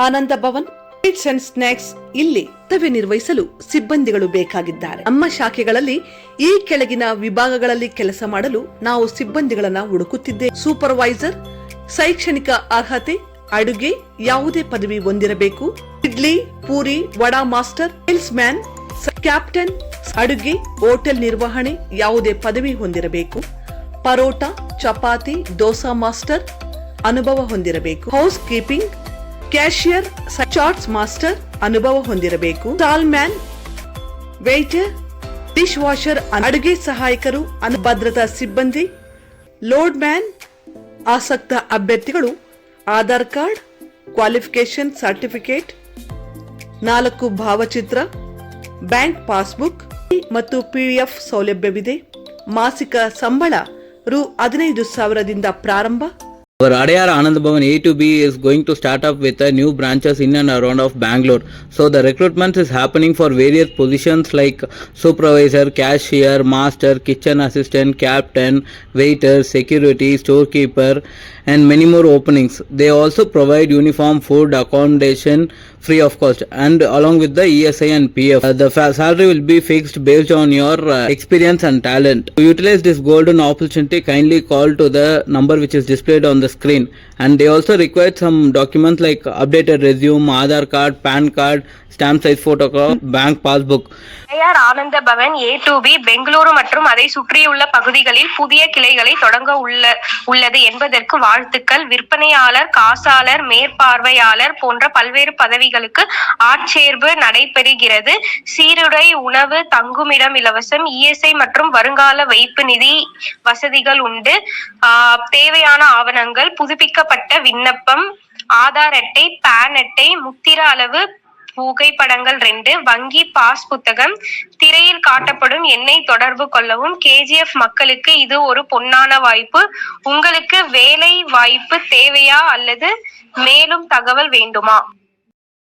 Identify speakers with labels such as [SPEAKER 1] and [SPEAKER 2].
[SPEAKER 1] Ananda Bhavan sweets and snacks ಇಲ್ಲಿ ಕರ್ತವ್ಯ ನಿರ್ವಹಿಸಲು ಸಿಬ್ಬಂದಿಗಳು ಬೇಕಾಗಿದ್ದಾರೆ. ನಮ್ಮ ಶಾಖೆಗಳಲ್ಲಿ ಈ ಕೆಳಗಿನ ವಿಭಾಗಗಳಲ್ಲಿ ಕೆಲಸ ಮಾಡಲು ನಾವು ಸಿಬ್ಬಂದಿಗಳನ್ನ ಹುಡುಕುತ್ತಿದ್ದೇವೆ. ಸೂಪರ್ವೈಸರ್, ಶೈಕ್ಷಣಿಕ ಅರ್ಹತೆ, ಅಡುಗೆ ಯಾವುದೇ ಪದವಿ ಹೊಂದಿರಬೇಕು. Idli, puri, vada master, sales man, captain, ಅಡುಗೆ, ಹೋಟೆಲ್ ನಿರ್ವಹಣೆ ಯಾವುದೇ ಪದವಿ ಹೊಂದಿರಬೇಕು. ಪರೋಟ, ಚಪಾತಿ, ದೋಸಾ ಮಾಸ್ಟರ್ ಅನುಭವ ಹೊಂದಿರಬೇಕು. Housekeeping, cashier, chaats master ಅನುಭವ ಹೊಂದಿರಬೇಕು. Stall man, waiter, dishwasher, ಅಡುಗೆ ಸಹಾಯಕರು, ಭದ್ರತಾ ಸಿಬ್ಬಂದಿ, ಲೋಡ್ ಮ್ಯಾನ್. ಆಸಕ್ತ ಅಭ್ಯರ್ಥಿಗಳು ಆಧಾರ್ ಕಾರ್ಡ್, ಕ್ವಾಲಿಫಿಕೇಶನ್ ಸರ್ಟಿಫಿಕೇಟ್, 4 ಭಾವಚಿತ್ರ, ಬ್ಯಾಂಕ್ ಪಾಸ್ಬುಕ್ ಮತ್ತು PDF ಸೌಲಭ್ಯವಿದೆ. ಮಾಸಿಕ ಸಂಬಳ ರು15,000ದಿಂದ ಪ್ರಾರಂಭ.
[SPEAKER 2] Our Adyar Anand Bhavan A to B is going to start up with a new branches in and around of Bangalore. So the recruitment is happening for various positions like supervisor, cashier, master, kitchen assistant, captain, waiter, security, storekeeper, and many more openings. They also provide uniform, food, accommodation free of cost, and along with the ESI and PF. The salary will be fixed based on your experience and talent. To utilize this golden opportunity, kindly call to the number which is displayed on the screen. And they also require some documents like updated resume, Aadhaar card, PAN card, stamp size photograph, bank passbook.
[SPEAKER 3] Adyar Ananda Pawan A to B Bengaluru மற்றும் அதை சுற்றியுள்ள பகுதிகளில் புதிய கிளைகளை தொடங்க உள்ளது என்பதற்கு வாழ்த்துக்கள். விற்பனையாளர், காசாளர், மேற்பார்வையாளர் போன்ற பல்வேறு பதவிகளுக்கு ஆட்சேர்வு நடைபெறுகிறது. சீருடை, உணவு, தங்குமிடம் இலவசம், ESI மற்றும் வருங்கால வைப்பு நிதி வசதிகள் உண்டு. தேவையான ஆவணங்கள்: புதுப்பிக்கப்பட்ட விண்ணப்பம், ஆதார் அட்டை, PAN அட்டை, முத்திர அளவு புகைப்படங்கள் 2, வங்கி பாஸ் புத்தகம். திரையில் காட்டப்படும் எண்ணை தொடர்பு கொள்ளவும். KGF மக்களுக்கு இது ஒரு பொன்னான வாய்ப்பு. உங்களுக்கு வேலை வாய்ப்பு தேவையா அல்லது மேலும் தகவல் வேண்டுமா?